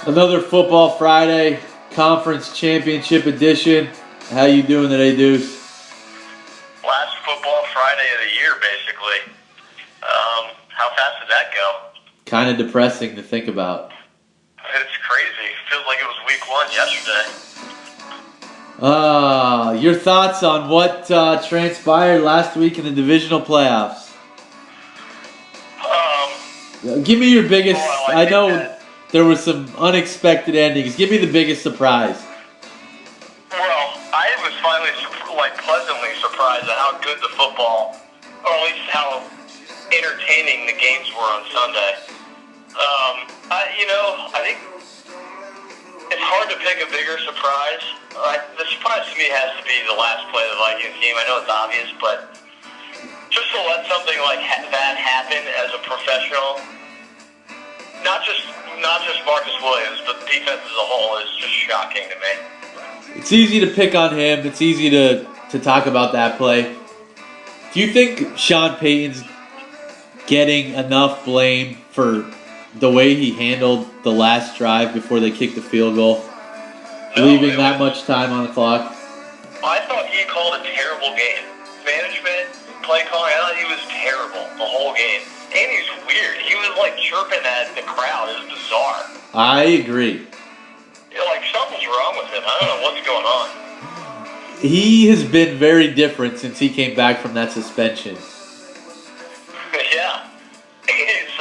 Another Football Friday Conference Championship edition. How you doing today, Deuce? Last Football Friday of the year, basically. How fast did that go? Kind of depressing to think about. It's crazy. Feels like it was week one yesterday. Your thoughts on what transpired last week in the divisional playoffs? Give me your biggest. I know there were some unexpected endings. Give me the biggest surprise. Well, I was finally pleasantly surprised at how good the football, or at least how entertaining the games were on Sunday. I think it's hard to pick a bigger surprise. The surprise to me has to be the last play of the Vikings game. I know it's obvious, but just to let something like that happen as a professional, not just Marcus Williams, but the defense as a whole, is just shocking to me. It's easy to pick on him. It's easy to talk about that play. Do you think Sean Payton's getting enough blame for the way he handled the last drive before they kicked the field goal, leaving that much time on the clock? I thought he called a terrible game. Management, play calling, I thought he was terrible the whole game. And he's weird. He was chirping at the crowd. It was bizarre. I agree. Something's wrong with him. I don't know what's going on. He has been very different since he came back from that suspension. Yeah. He's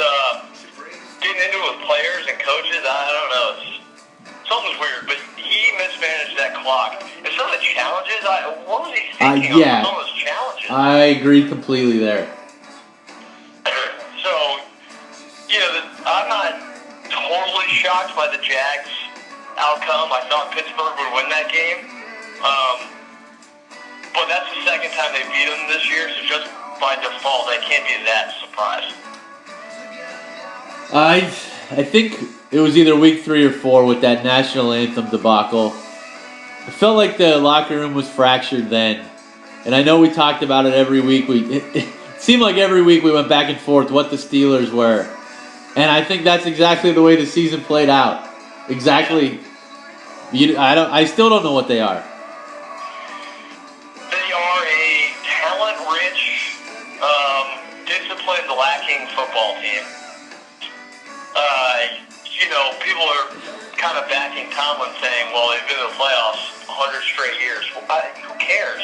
getting into it with players and coaches. I don't know. Something's weird, but he mismanaged that clock. And some of the challenges, what was he thinking on some of those challenges? I agree completely there. So, I'm not totally shocked by the Jags' outcome. I thought Pittsburgh would win that game. But that's the second time they beat them this year, so just by default, they can't be that surprised. I think it was either week 3 or 4 with that national anthem debacle. I felt like the locker room was fractured then. And I know we talked about it every week. It seemed like every week we went back and forth what the Steelers were. And I think that's exactly the way the season played out. Exactly. I still don't know what they are. They are a talent-rich, discipline-lacking football team. People are kind of backing Tomlin, saying, well, they've been in the playoffs 100 straight years. Well, who cares?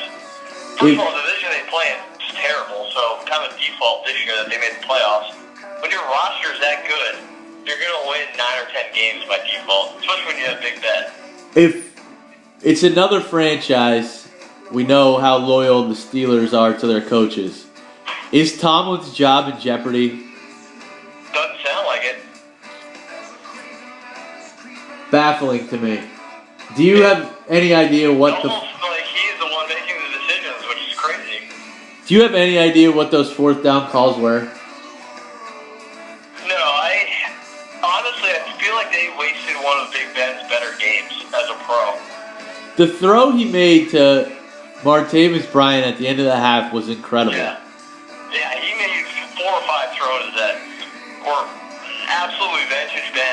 First of all, the division they play in is terrible, so kind of default this year that they made the playoffs. When your roster is that good, you're going to win 9 or 10 games by default, especially when you have a big bet. If it's another franchise, we know how loyal the Steelers are to their coaches. Is Tomlin's job in jeopardy? Doesn't sound like it. Baffling to me. Do you have any idea what almost like he's the one making the decisions, which is crazy. Do you have any idea what those 4th down calls were? No, honestly, I feel like they wasted one of Big Ben's better games as a pro. The throw he made to Martavis Bryant at the end of the half was incredible. Yeah, he made 4 or 5 throws that were absolutely vintage Ben.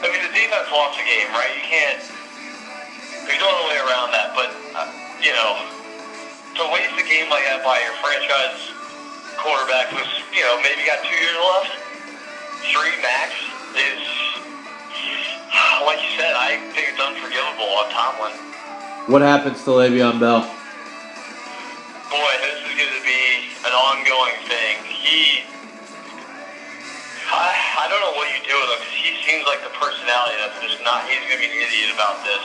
The defense lost the game, right? There's no other way around that, but, to waste a game like that by your franchise quarterback who's, maybe got 2 years left, 3 max, is, like you said, I think it's unforgivable on Tomlin. What happens to Le'Veon Bell? Boy, this is going to be an ongoing thing. I don't know what you do with him, because he seems like the personality that's just not, he's going to be an idiot about this.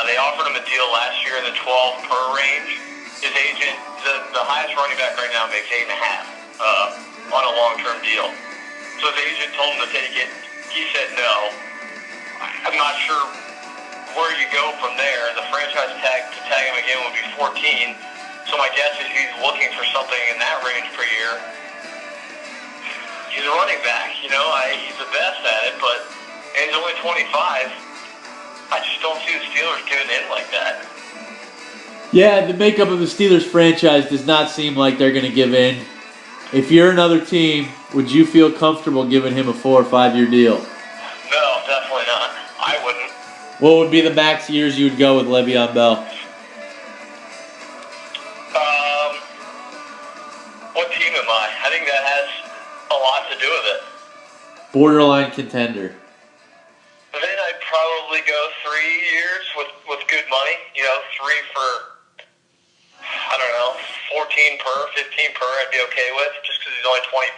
They offered him a deal last year in the 12 per range. His agent, the highest running back right now, makes 8.5 on a long-term deal. So his agent told him to take it. He said no. I'm not sure where you go from there. The franchise tag to tag him again would be 14. So my guess is he's looking for something in that range per year. He's a running back, he's the best at it, but he's only 25. I just don't see the Steelers giving in like that. Yeah, the makeup of the Steelers franchise does not seem like they're going to give in. If you're another team, would you feel comfortable giving him a 4 or 5 year deal? What would be the max years you would go with Le'Veon Bell? What team am I? I think that has a lot to do with it. Borderline contender. Then I'd probably go 3 years with good money. 3 for, I don't know, 14 per, 15 per I'd be okay with, just because he's only 25.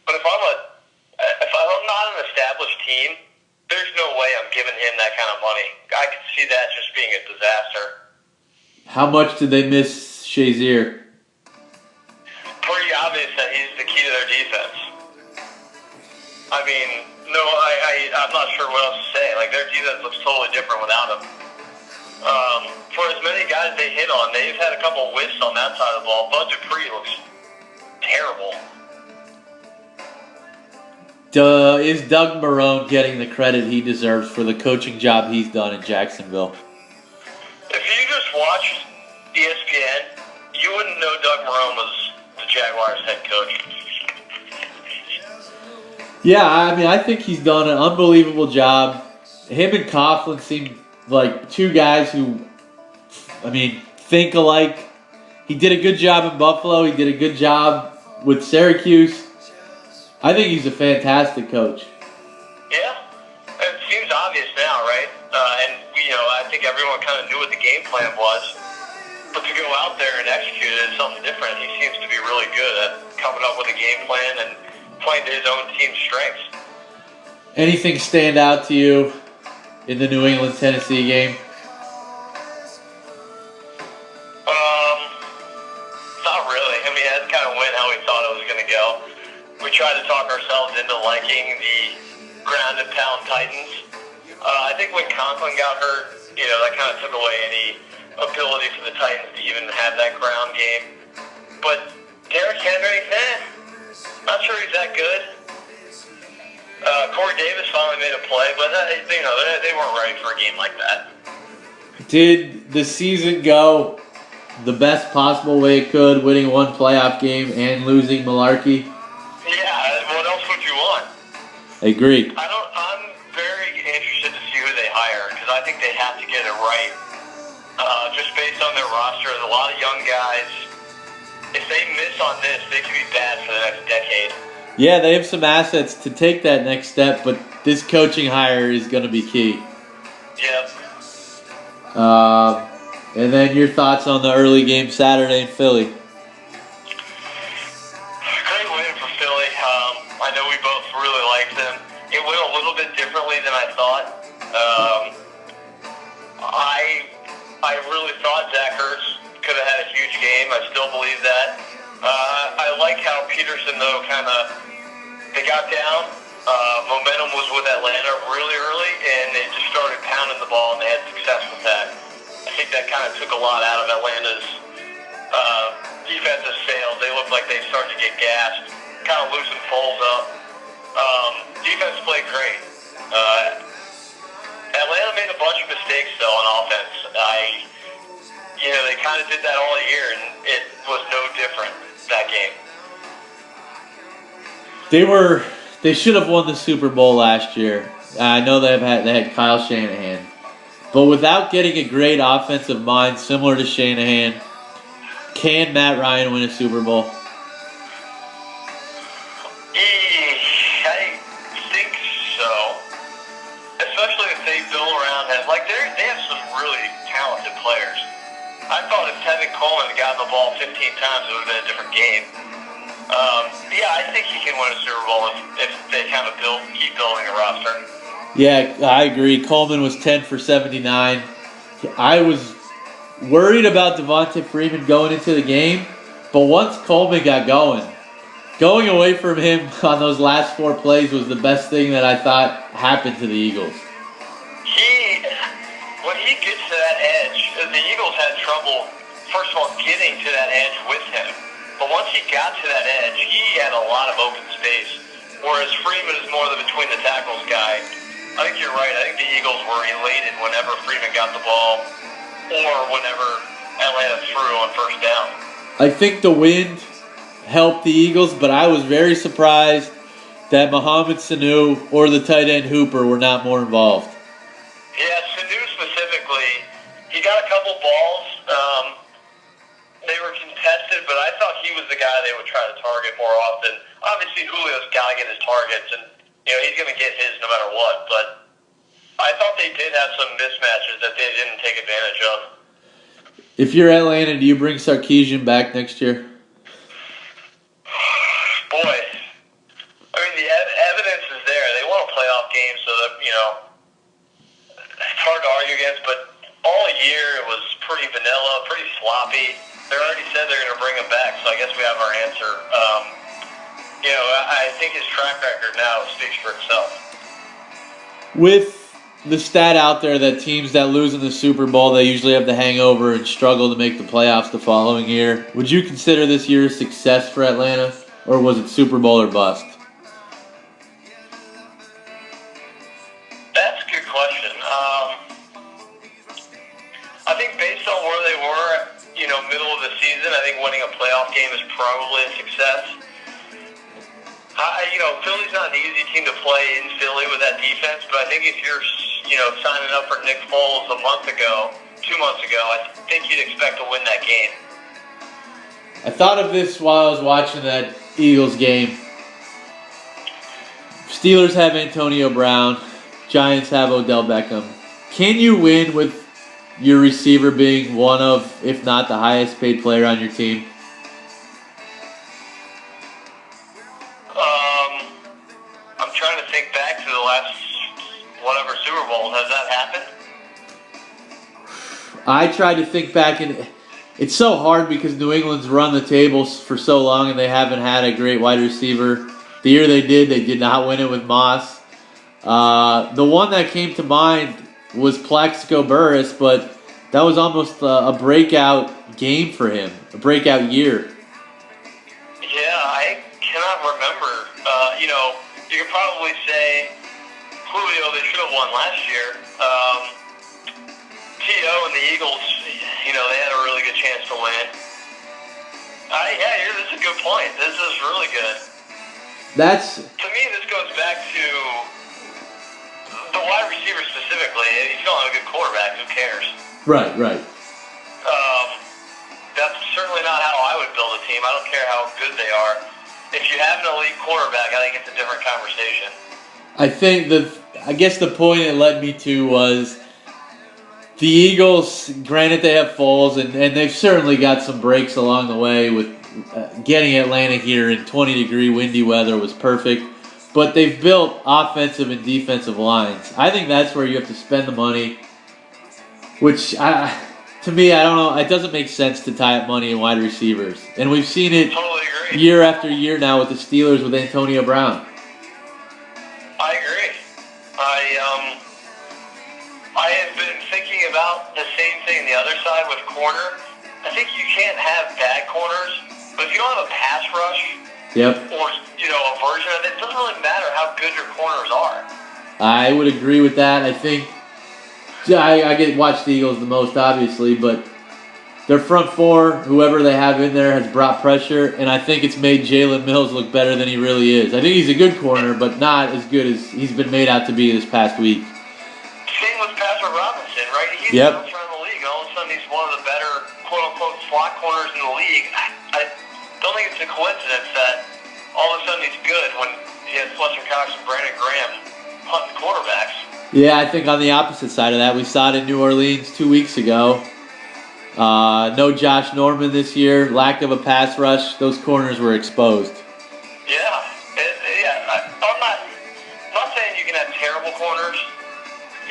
But if I'm not an established team, there's no way I'm giving him that kind of money. I could see that just being a disaster. How much did they miss Shazier? Pretty obvious that he's the key to their defense. I mean, no, I'm not sure what else to say. Like, their defense looks totally different without him. For as many guys they hit on, they've had a couple whiffs on that side of the ball. Bud Dupree looks terrible. Is Doug Marrone getting the credit he deserves for the coaching job he's done in Jacksonville? If you just watched ESPN, you wouldn't know Doug Marrone was the Jaguars head coach. Yeah, I mean, I think he's done an unbelievable job. Him and Coughlin seem like two guys who, think alike. He did a good job in Buffalo. He did a good job with Syracuse. I think he's a fantastic coach. Yeah, it seems obvious now, right? I think everyone kind of knew what the game plan was. But to go out there and execute it is something different. He seems to be really good at coming up with a game plan and playing to his own team's strengths. Anything stand out to you in the New England-Tennessee game? Not really. I mean, that kind of went how we thought it was going to go. We tried to talk ourselves into liking the ground and pound Titans. I think when Conklin got hurt, that kind of took away any ability for the Titans to even have that ground game. But Derrick Henry, not sure he's that good. Corey Davis finally made a play, but they weren't ready for a game like that. Did the season go the best possible way it could, winning one playoff game and losing malarkey? Yeah, what else would you want? I agree. I'm very interested to see who they hire, because I think they have to get it right. Just based on their roster, there's a lot of young guys. If they miss on this, they could be bad for the next decade. Yeah, they have some assets to take that next step, but this coaching hire is going to be key. Yep. And then your thoughts on the early game Saturday in Philly? Great win for Philly. I know we both really liked them. It went a little bit differently than I thought. I really thought Zach Ertz could have had a huge game. I still believe that. I like how Peterson, though, they got down. Momentum was with Atlanta really early, and they just started pounding the ball, and they had success with that. I think that kind of took a lot out of Atlanta's defensive sails. They looked like they started to get gassed, kind of loosened Foles up. Defense played great. Atlanta made a bunch of mistakes, though, on offense. They kind of did that all year, and it was no different that game. They should have won the Super Bowl last year. I know they had Kyle Shanahan, but without getting a great offensive mind similar to Shanahan, can Matt Ryan win a Super Bowl? I think so. Especially if they build around him. They have some really talented players. I thought if Tevin Coleman had gotten the ball 15 times, it would have been a different game. I think he can win a Super Bowl if they kind of keep building a roster. Yeah, I agree. Coleman was 10 for 79. I was worried about Devontae Freeman going into the game, but once Coleman got going away from him on those last 4 plays was the best thing that I thought happened to the Eagles. When he gets to that edge, the Eagles had trouble, first of all, getting to that edge with him. But once he got to that edge, he had a lot of open space, whereas Freeman is more the between the tackles guy. I think you're right. I think the Eagles were elated whenever Freeman got the ball or whenever Atlanta threw on first down. I think the wind helped the Eagles, but I was very surprised that Mohamed Sanu or the tight end Hooper were not more involved. Yeah, specifically, he got a couple balls. They were contested, but I thought he was the guy they would try to target more often. Obviously, Julio's got to get his targets, and he's going to get his no matter what. But I thought they did have some mismatches that they didn't take advantage of. If you're Atlanta, do you bring Sarkisian back next year? Boy, I mean, the evidence is there. They won a playoff game, so that, it's hard to argue against, but all year it was pretty vanilla, pretty sloppy. They already said they're going to bring him back, so I guess we have our answer. I think his track record now speaks for itself. With the stat out there that teams that lose in the Super Bowl, they usually have the hangover and struggle to make the playoffs the following year. Would you consider this year a success for Atlanta, or was it Super Bowl or bust? That's a good question. I think based on where they were, middle of the season, I think winning a playoff game is probably a success. Philly's not an easy team to play in Philly with that defense, but I think if you're, signing up for Nick Foles 2 months ago, I think you'd expect to win that game. I thought of this while I was watching that Eagles game. Steelers have Antonio Brown. Giants have Odell Beckham. Can you win with your receiver being one of, if not the highest paid player on your team? I'm trying to think back to the last whatever Super Bowl. Has that happened? I tried to think back, and it's so hard because New England's run the tables for so long and they haven't had a great wide receiver. The year they did not win it with Moss. The one that came to mind was Plaxico Burress, but that was almost a breakout game for him, a breakout year. Yeah, I cannot remember. You could probably say Julio, they should have won last year. T.O. and the Eagles, they had a really good chance to win. This is a good point. This is really good. To me, this goes back to the wide receiver specifically. If you don't have a good quarterback, who cares? Right. That's certainly not how I would build a team. I don't care how good they are. If you have an elite quarterback, I think it's a different conversation. I guess the point it led me to was the Eagles, granted they have Foles, and they've certainly got some breaks along the way with getting Atlanta here in 20-degree windy weather was perfect. But they've built offensive and defensive lines. I think that's where you have to spend the money, which to me, I don't know. It doesn't make sense to tie up money in wide receivers. And we've seen it year after year now with the Steelers with Antonio Brown. I agree. I have been thinking about the same thing the other side with corner. I think you can't have bad corners, but if you don't have a pass rush, or a version of it, it doesn't really matter how good your corners are. I would agree with that. I think I get watch the Eagles the most, obviously, but their front four, whoever they have in there, has brought pressure, and I think it's made Jalen Mills look better than he really is. I think he's a good corner, but not as good as he's been made out to be this past week. Same with Patrick Robinson, right? He's bounced around the league, and all of a sudden he's one of the better, quote-unquote, slot corners in the league. I don't think it's a coincidence that all of a sudden he's good when he has Fletcher Cox and Brandon Graham hunting quarterbacks. Yeah, I think on the opposite side of that, we saw it in New Orleans 2 weeks ago. No Josh Norman this year, lack of a pass rush. Those corners were exposed. I'm not saying you can have terrible corners.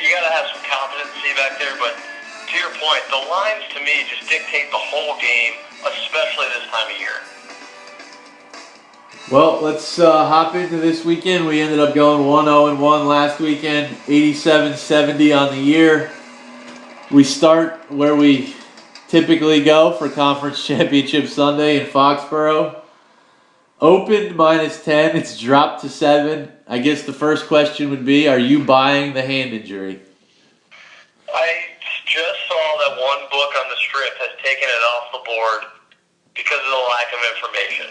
You got to have some competency back there, but to your point, the lines to me just dictate the whole game, especially this time of year. Well, let's hop into this weekend. We ended up going 1-0-1 last weekend, 87-70 on the year. We start where we typically go for Conference Championship Sunday in Foxborough. Opened -10, it's dropped to 7. I guess the first question would be, are you buying the hand injury? I just saw that one book on the Strip has taken it off the board because of the lack of information.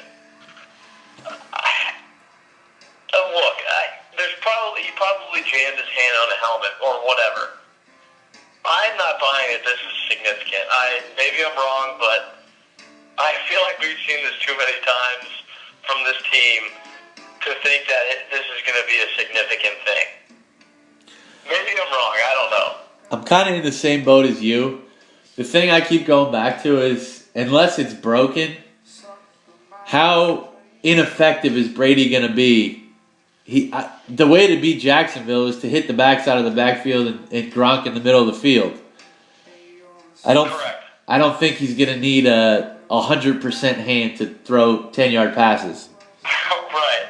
He probably jammed his hand on a helmet or whatever. I buying that this is significant. Maybe I'm wrong, but I feel like we've seen this too many times from this team to think that this is going to be a significant thing. Maybe I'm wrong. I don't know. I'm kind of in the same boat as you. The thing I keep going back to is, unless it's broken, how ineffective is Brady going to be? The way to beat Jacksonville is to hit the backside of the backfield and Gronk in the middle of the field. I don't think he's going to need a 100% hand to throw 10-yard passes. Right.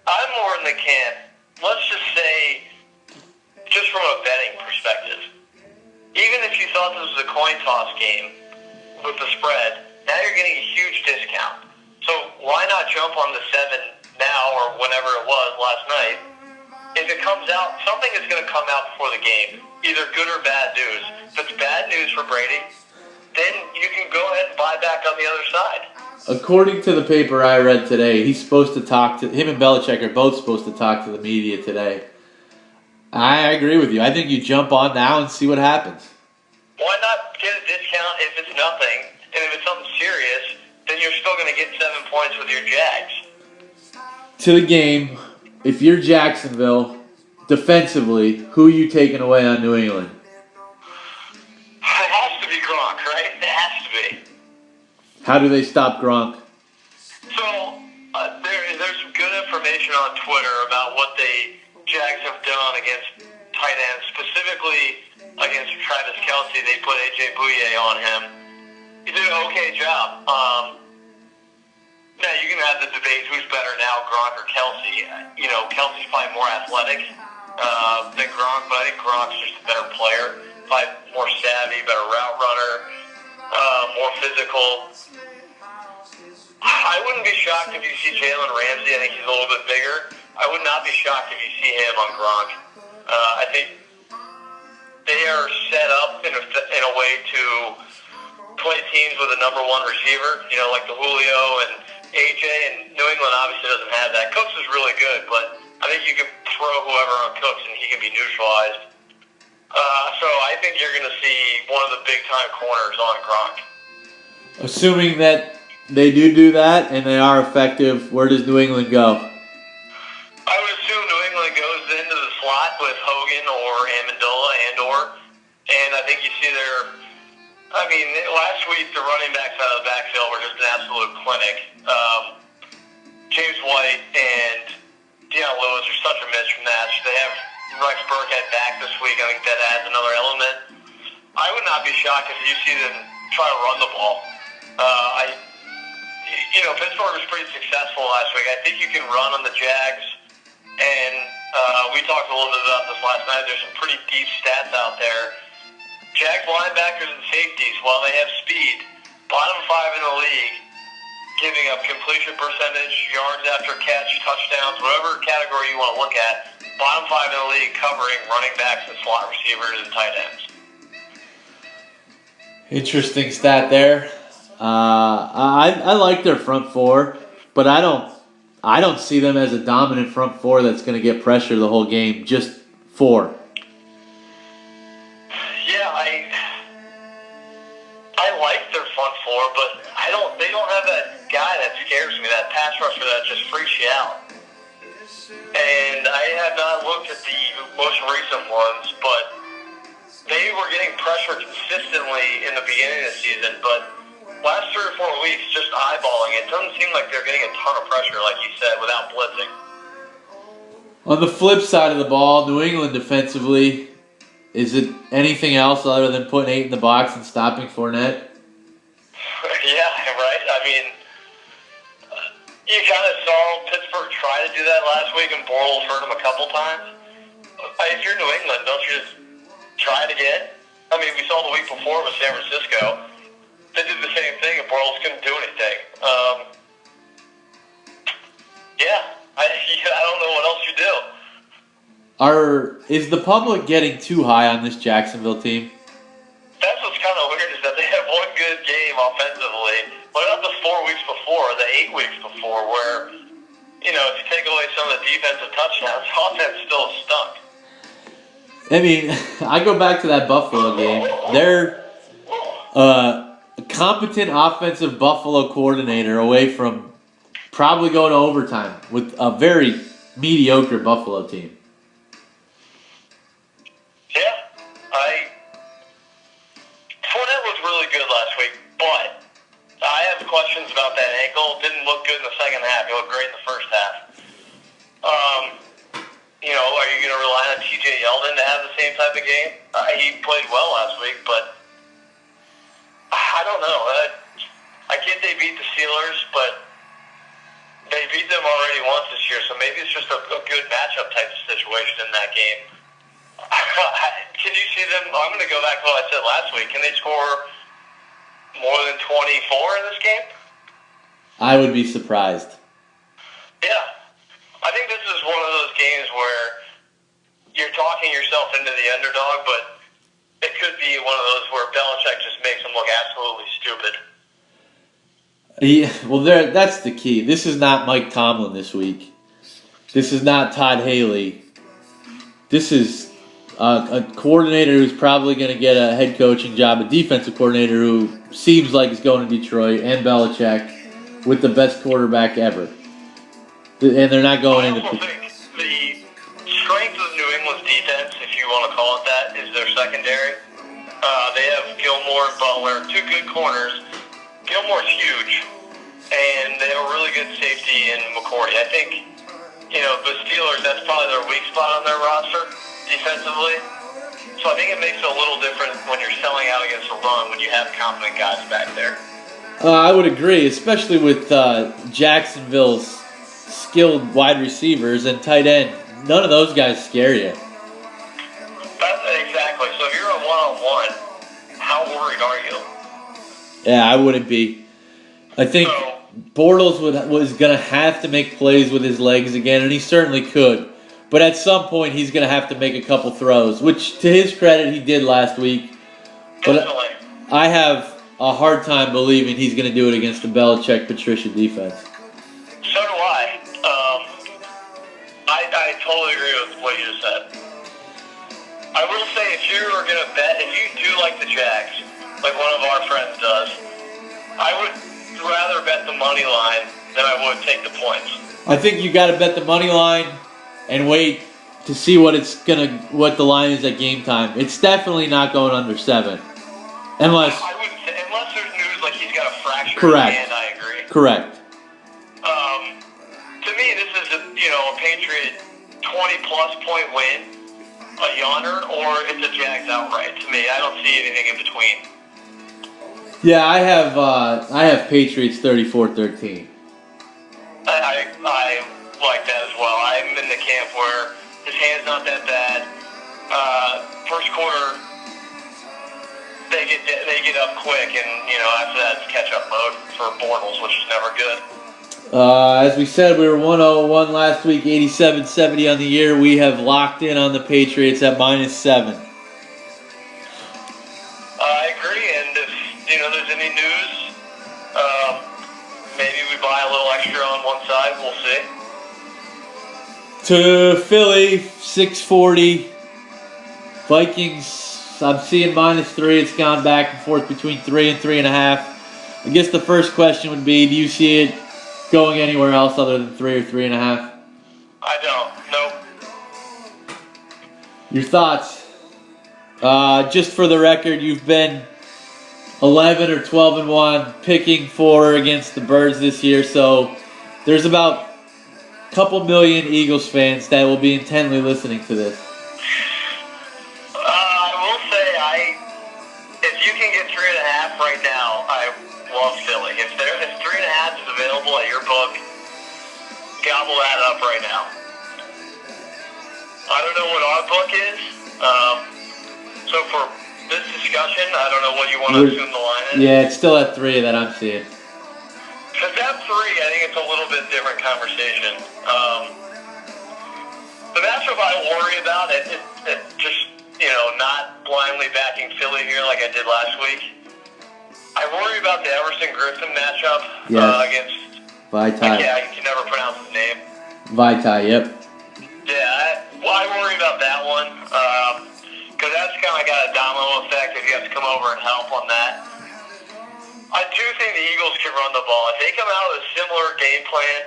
I'm more in the camp. Let's just say, just from a betting perspective, even if you thought this was a coin toss game with the spread, now you're getting a huge discount. So why not jump on the 7 now or whenever it was last night? If it comes out, something is going to come out before the game, either good or bad news. If it's bad news for Brady, then you can go ahead and buy back on the other side. According to the paper I read today, he's supposed to talk to him and Belichick are both supposed to talk to the media today. I agree with you. I think you jump on now and see what happens. Why not get a discount if it's nothing, and if it's something serious, then you're still going to get 7 points with your Jags. To the game, if you're Jacksonville, defensively, who are you taking away on New England? It has to be Gronk, right? It has to be. How do they stop Gronk? So, there's some good information on Twitter about what the Jags have done against tight ends, specifically against Travis Kelce. They put A.J. Bouye on him. He did an okay job. Now, you can have the debate who's better now, Gronk or Kelce. Kelce's probably more athletic than Gronk, but I think Gronk's just a better player. Probably more savvy, better route runner, more physical. I wouldn't be shocked if you see Jalen Ramsey. I think he's a little bit bigger. I would not be shocked if you see him on Gronk. I think they are set up in a way to play teams with a number one receiver, like the Julio and AJ, and New England obviously doesn't have that. Cooks is really good, but I think you can throw whoever on Cooks and he can be neutralized. So I think you're going to see one of the big-time corners on Gronk. Assuming that they do that and they are effective, where does New England go? I would assume New England goes into the slot with Hogan or Amendola and I think you see last week the running backs out of the backfield were just an absolute clinic. James White and Deion Lewis are such a mismatch. They have Rex Burkhead back this week. I think that adds another element. I would not be shocked if you see them try to run the ball. Pittsburgh was pretty successful last week. I think you can run on the Jags, and we talked a little bit about this last night. There's some pretty deep stats out there. Jags linebackers and safeties, while they have speed, bottom 5 in the league, giving up completion percentage, yards after catch, touchdowns, whatever category you want to look at, bottom 5 in the league covering running backs and slot receivers and tight ends. Interesting stat there. I like their front four, but I don't see them as a dominant front four that's going to get pressure the whole game. Just 4. Yeah, I like their front four, but they don't have that guy that scares me, that pass rusher that just freaks you out. And I have not looked at the most recent ones, but they were getting pressure consistently in the beginning of the season, but last 3 or 4 weeks, just eyeballing it, doesn't seem like they're getting a ton of pressure, like you said, without blitzing. On the flip side of the ball, New England defensively, is it anything else other than putting 8 in the box and stopping Fournette? Yeah, right. I mean, you kind of saw Pittsburgh try to do that last week, and Bortles hurt him a couple times. If you're New England, don't you just try it again? I mean, we saw the week before with San Francisco. They did the same thing, and Bortles couldn't do anything. I don't know what else you do. Is the public getting too high on this Jacksonville team? That's what's kind of weird is that they have one good game offensively. What about the 4 weeks before, the 8 weeks before, where, if you take away some of the defensive touchdowns, offense still stunk. I mean, I go back to that Buffalo game. They're a competent offensive Buffalo coordinator away from probably going to overtime with a very mediocre Buffalo team. Yeah, Fournette was really good last week, but I have questions about that ankle. Didn't look good in the second half. He looked great in the first half. Are you going to rely on T.J. Yeldon to have the same type of game? He played well last week, but I don't know. I get they beat the Steelers, but they beat them already once this year, so maybe it's just a good matchup type of situation in that game. Can you see them? I'm going to go back to what I said last week. Can they score more than 24 in this game? I would be surprised. Yeah. I think this is one of those games where you're talking yourself into the underdog, but it could be one of those where Belichick just makes them look absolutely stupid. Yeah, well, that's the key. This is not Mike Tomlin this week. This is not Todd Haley. This is a coordinator who's probably going to get a head coaching job, a defensive coordinator who seems like he's going to Detroit, and Belichick with the best quarterback ever. And they're not going into. I also think the strength of New England's defense, if you want to call it that, is their secondary. They have Gilmore and Butler, two good corners. Gilmore's huge, and they have a really good safety in McCourty. I think, the Steelers, that's probably their weak spot on their roster defensively. So I think it makes it a little different when you're selling out against the run when you have competent guys back there. I would agree, especially with Jacksonville's skilled wide receivers and tight end. None of those guys scare you. Exactly. So if you're a one-on-one, how worried are you? Yeah, I wouldn't be. I think Bortles was going to have to make plays with his legs again, and he certainly could. But at some point, he's going to have to make a couple throws, which, to his credit, he did last week. Definitely. But I have a hard time believing he's going to do it against the Belichick-Patricia defense. So do I. I totally agree with what you just said. I will say, if you're going to bet, if you do like the Jags, like one of our friends does, I would rather bet the money line than I would take the points. I think you got to bet the money line and wait to see what the line is at game time. It's definitely not going under 7, unless there's news like he's got a fracture. Correct. And I agree. Correct. To me, this is a Patriot 20-plus point win, a yawner, or it's a Jags outright. To me, I don't see anything in between. Yeah, I have Patriots 34-13. I like that as well. I'm in the camp where his hand's not that bad. First quarter, they get up quick, and after that it's catch-up mode for Bortles, which is never good. As we said, we were 101 last week, 87-70 on the year. We have locked in on the Patriots at -7. I agree, and if there's any news, maybe we buy a little extra on one side. We'll see. To Philly, 640. Vikings, I'm seeing -3. It's gone back and forth between 3 and 3.5. I guess the first question would be, do you see it going anywhere else other than 3 or 3.5? I don't. Nope. Your thoughts? Just for the record, you've been 11 or 12-1 picking 4 against the Birds this year, so there's about a couple million Eagles fans that will be intently listening to this. I will say, if you can get 3.5 right now, I love Philly. If 3.5 is available at your book, gobble that up right now. I don't know what our book is. So for this discussion, I don't know what you want to assume the line is. Yeah, it's still at 3 that I'm seeing. Because at 3, I think it's a little bit different conversation. The matchup I worry about, it just, not blindly backing Philly here like I did last week. I worry about the Everson Griffin matchup against Vitae. Yeah, I can never pronounce his name. Vitae, yep. Yeah, I worry about that one. kind of got a domino effect if you have to come over and help on that. I do think the Eagles can run the ball. If they come out with a similar game plan,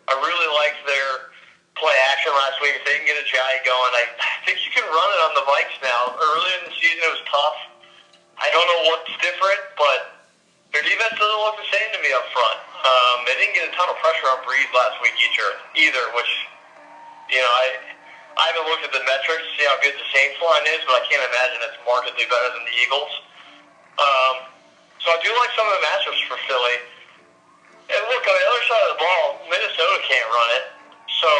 I really liked their play action last week. If they can get a Jai going, I think you can run it on the Vikes now. Early in the season, it was tough. I don't know what's different, but their defense doesn't look the same to me up front. They didn't get a ton of pressure on Breeze last week either, which, I haven't looked at the metrics to see how good the Saints line is, but I can't imagine it's markedly better than the Eagles. So I do like some of the matchups for Philly. And look, on the other side of the ball, Minnesota can't run it. So,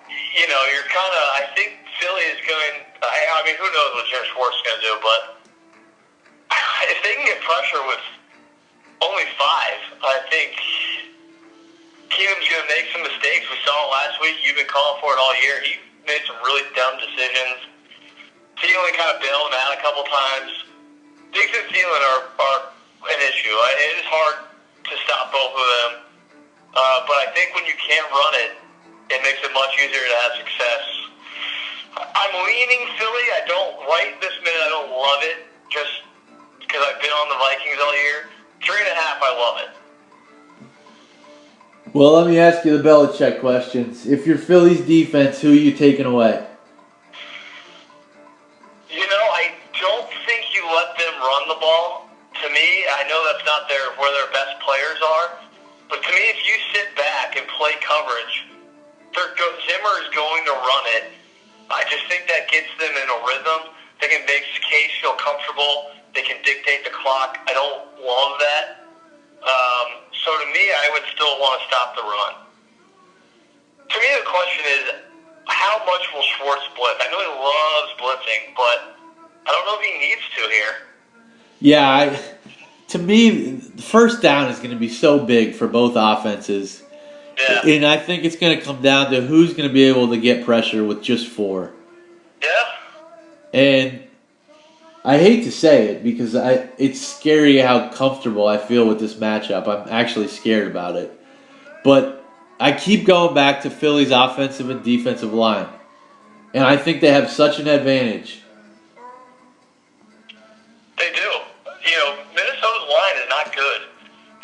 you're kind of, I think Philly is going, I mean, who knows what Jim Schwartz is going to do, but if they can get pressure with only 5, I think Keenum's going to make some mistakes. We saw it last week. You've been calling for it all year. He made some really dumb decisions. Thielen kind of bailed him out a couple times. Diggs and Thielen are an issue. It is hard to stop both of them. But I think when you can't run it, it makes it much easier to have success. I'm leaning Philly. I don't, right this minute, I don't love it just because I've been on the Vikings all year. 3.5, I love it. Well, let me ask you the Belichick questions. If you're Philly's defense, who are you taking away? I don't think you let them run the ball. To me, I know that's not where their best players are, but to me, if you sit back and play coverage, Zimmer is going to run it. I just think that gets them in a rhythm. They can make Case feel comfortable. They can dictate the clock. I don't love that. So to me, I would still want to stop the run. To me, the question is, how much will Schwartz blitz? I know he loves blitzing, but I don't know if he needs to here. Yeah, to me, the first down is going to be so big for both offenses. Yeah. And I think it's going to come down to who's going to be able to get pressure with just 4. Yeah. And I hate to say it because it's scary how comfortable I feel with this matchup. I'm actually scared about it. But I keep going back to Philly's offensive and defensive line. And I think they have such an advantage. They do. Minnesota's line is not good.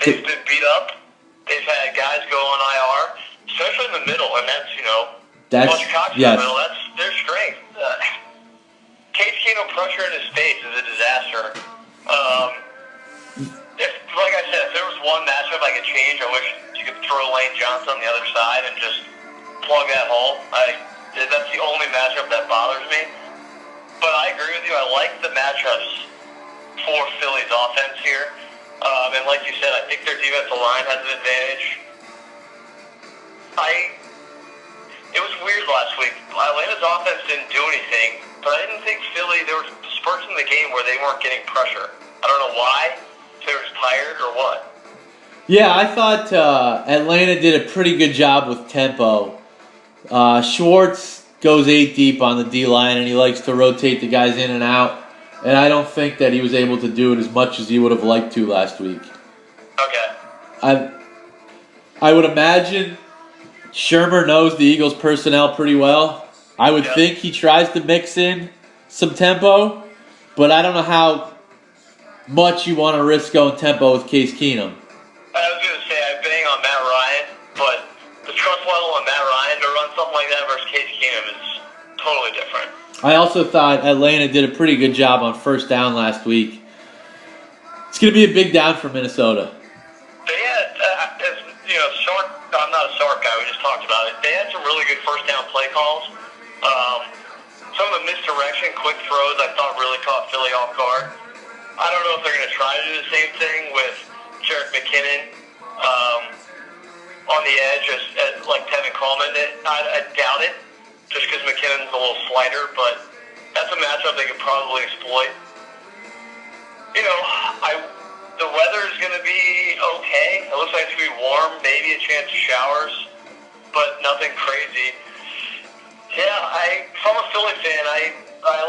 They've been beat up. They've had guys go on IR, especially in the middle, and that's, a bunch of cocks in the middle. That's their strength. Case Keenum pressure in his face is a disaster. Like I said, if there was one matchup I could change, I wish you could throw Lane Johnson on the other side and just plug that hole. That's the only matchup that bothers me. But I agree with you. I like the matchups for Philly's offense here. And like you said, I think their defensive line has an advantage. It was weird last week. Atlanta's offense didn't do anything, but I didn't think Philly, there were spurts in the game where they weren't getting pressure. I don't know why, if they were just tired or what. Yeah, I thought Atlanta did a pretty good job with tempo. Schwartz goes 8 deep on the D-line, and he likes to rotate the guys in and out. And I don't think that he was able to do it as much as he would have liked to last week. Okay. I would imagine Shermer knows the Eagles' personnel pretty well. I would think he tries to mix in some tempo, but I don't know how much you want to risk going tempo with Case Keenum. I was going to say, I bang on Matt Ryan, but the trust level on Matt Ryan to run something like that versus Case Keenum is totally different. I also thought Atlanta did a pretty good job on first down last week. It's going to be a big down for Minnesota. They had, Sark, I'm not a Sark guy, we just talked about it. They had some really good first down play calls. Some of the misdirection, quick throws, I thought really caught Philly off guard. I don't know if they're going to try to do the same thing with Jerick McKinnon on the edge like Tevin Coleman. I doubt it, just because McKinnon's a little slighter, but that's a matchup they could probably exploit. The weather is going to be okay. It looks like it's going to be warm, maybe a chance of showers, but nothing crazy. Yeah, if I'm a Philly fan, I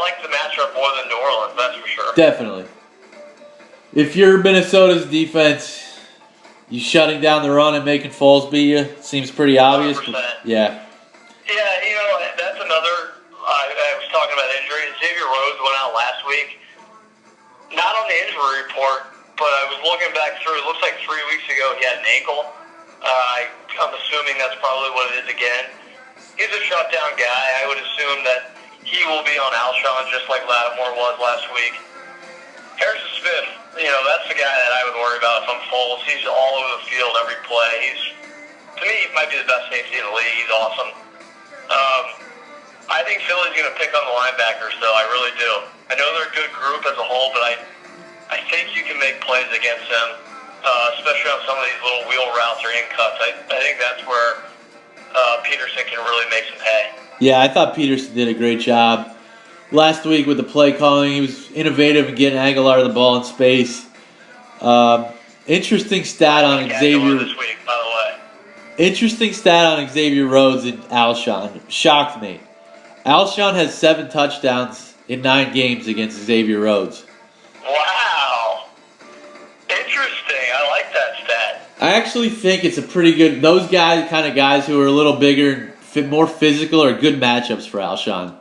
like the matchup more than New Orleans, that's for sure. Definitely. If you're Minnesota's defense, you shutting down the run and making Foles beat you seems pretty obvious. 100%. Yeah. Yeah, that's another. I was talking about injuries. last week. Not on the injury report, but I was looking back through. It looks like 3 weeks ago he had an ankle. I'm assuming that's probably what it is again. He's a shutdown guy. I would assume that he will be on Alshon just like Lattimore was last week. Harrison Smith, that's the guy that I would worry about if I'm Foles. He's all over the field every play. To me, he might be the best safety in the league. He's awesome. I think Philly's going to pick on the linebackers, though. I really do. I know they're a good group as a whole, but I think you can make plays against them, especially on some of these little wheel routes or in cuts. I think that's where Peterson can really make some hay. Yeah, I thought Peterson did a great job last week with the play calling. He was innovative in getting Aguilar the ball in space. Interesting stat on Xavier this week, by the way. Interesting stat on Xavier Rhodes and Alshon. Shocked me. Alshon has 7 touchdowns in 9 games against Xavier Rhodes. Wow. Interesting. I like that stat. I actually think it's a pretty good... Those kind of guys who are a little bigger and more physical are good matchups for Alshon.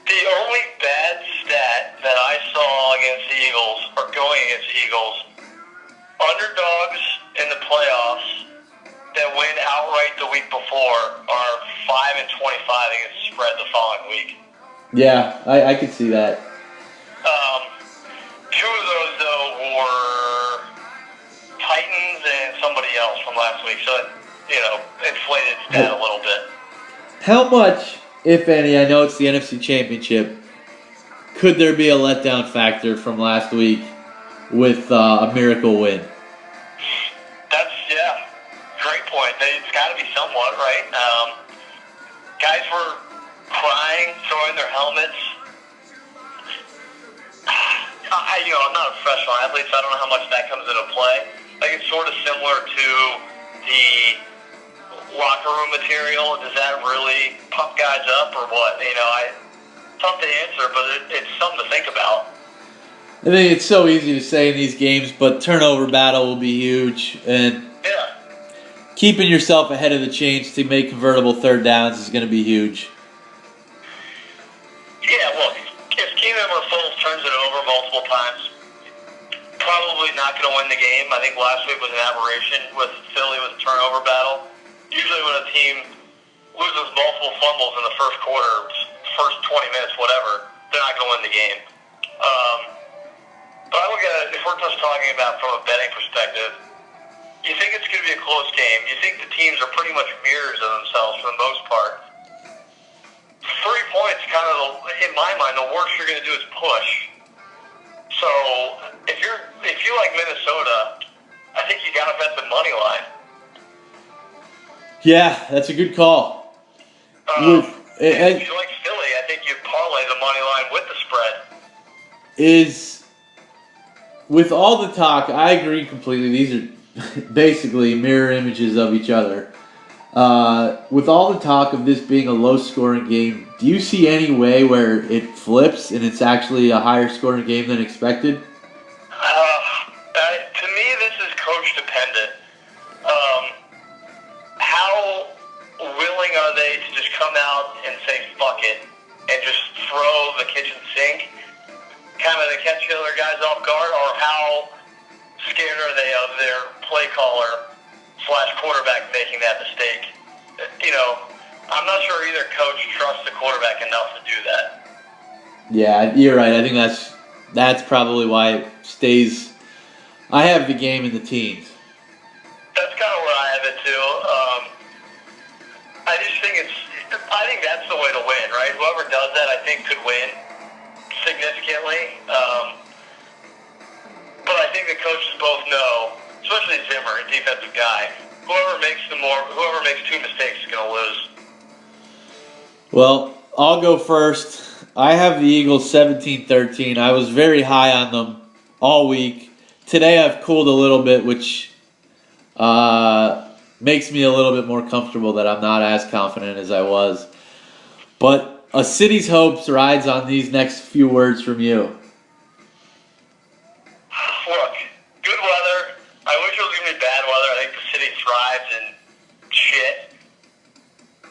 The only bad stat that I saw against the Eagles, or going against the Eagles, underdogs in the playoffs that win outright the week before are 5-25 against the spread the following week. Yeah, I could see that. 2 of those, though, were Titans and somebody else from last week, so it, inflated stat a little bit. How much, if any, I know it's the NFC Championship, could there be a letdown factor from last week with a miracle win? Great point. It's got to be somewhat, right? Guys were crying, throwing their helmets. I'm not a professional athlete, so I don't know how much that comes into play. Like, it's sort of similar to the locker room material. Does that really pump guys up or what? Tough to answer, but it's something to think about. I think it's so easy to say in these games, but turnover battle will be huge, and keeping yourself ahead of the chains to make convertible third downs is going to be huge. Yeah, look, if team member Foles turns it over multiple times, probably not going to win the game. I think last week was an aberration with Philly with the turnover battle. Usually when a team loses multiple fumbles in the first quarter, first 20 minutes, whatever, they're not going to win the game. But I look at it, if we're just talking about from a betting perspective, you think it's going to be a close game. You think the teams are pretty much mirrors of themselves for the most part. 3 points, kind of, in my mind, the worst you're going to do is push. So if you like Minnesota, I think you got to bet the money line. Yeah, that's a good call. If you like Philly, I think you parlay the money line with the spread. With all the talk, I agree completely. These are basically mirror images of each other. With all the talk of this being a low-scoring game, do you see any way where it flips and it's actually a higher-scoring game than expected? To me, this is coach-dependent. How willing are they to just come out and say, fuck it, and just throw the kitchen sink, kind of to catch the other guys off guard, or how scared are they of their play caller / quarterback making that mistake? I'm not sure either coach trusts the quarterback enough to do that. Yeah, you're right. I think that's probably why it stays. I have the game in the teens. That's kind of where I have it too. I think that's the way to win, right? Whoever does that, I think, could win significantly. But I think the coaches both know, especially Zimmer, a defensive guy, whoever makes 2 mistakes is going to lose. Well, I'll go first. I have the Eagles 17-13. I was very high on them all week. Today I've cooled a little bit, which makes me a little bit more comfortable that I'm not as confident as I was. But a city's hopes rides on these next few words from you. Look, good weather. I wish it was going to be bad weather. I think the city thrives in shit.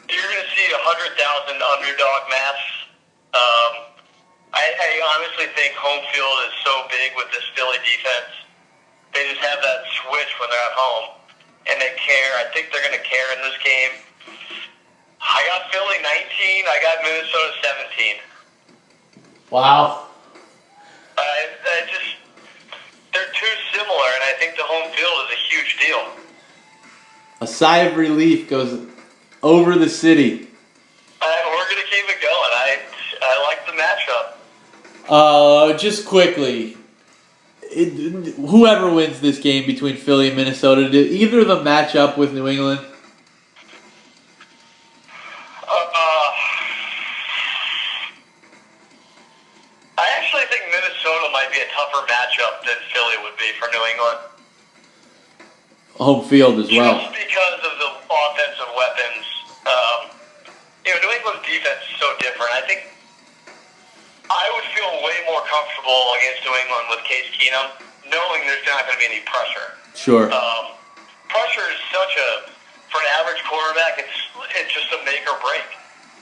You're going to see 100,000 underdog masks. I honestly think home field is so big with this Philly defense. They just have that switch when they're at home, and they care. I think they're going to care in this game. I got Philly 19. I got Minnesota 17. Wow. They're too similar, and I think the home field is a huge deal. A sigh of relief goes over the city. We're going to keep it going. I like the matchup. Just quickly, whoever wins this game between Philly and Minnesota, do either of them match up with New England? I actually think Minnesota might be a tougher matchup than Philly would be for New England. Home field as well. Just because of the offensive weapons. New England's defense is so different. I think I would feel way more comfortable against New England with Case Keenum, knowing there's not going to be any pressure. Sure. Pressure is for an average quarterback, it's just a make or break.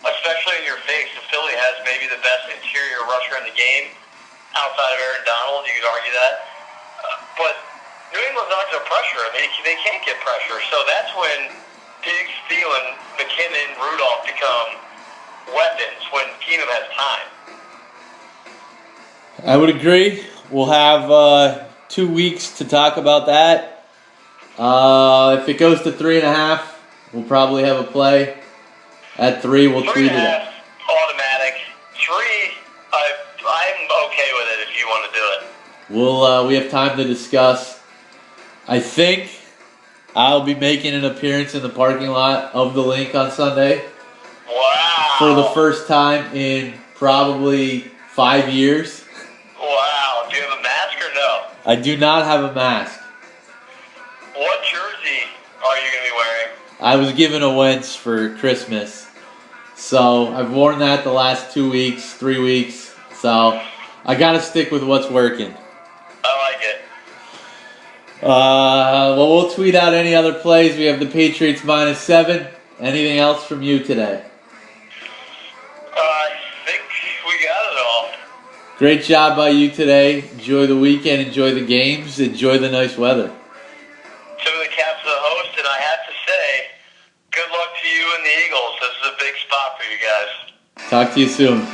Especially in your face. The Philly has maybe the best interior rusher in the game, outside of Aaron Donald. You could argue that. But New England's not going to pressure. They can't get pressure. So that's when Diggs, Thielen, McKinnon, Rudolph become weapons when Keenum has time. I would agree. We'll have 2 weeks to talk about that. If it goes to 3.5, we'll probably have a play. At 3, we'll tweet it out. Automatic. 3, I'm okay with it if you want to do it. We have time to discuss. I think I'll be making an appearance in the parking lot of the Link on Sunday. Wow. For the first time in probably 5 years. Wow. Do you have a mask or no? I do not have a mask. What jersey are you going to be wearing? I was given a Wentz for Christmas. So I've worn that the last 2 weeks, 3 weeks. So I got to stick with what's working. I like it. Well, we'll tweet out any other plays. We have the Patriots -7. Anything else from you today? I think we got it all. Great job by you today. Enjoy the weekend. Enjoy the games. Enjoy the nice weather. Tip of the cap to the host, and I have to say, good luck to you and the Eagles. This is a big spot for you guys. Talk to you soon.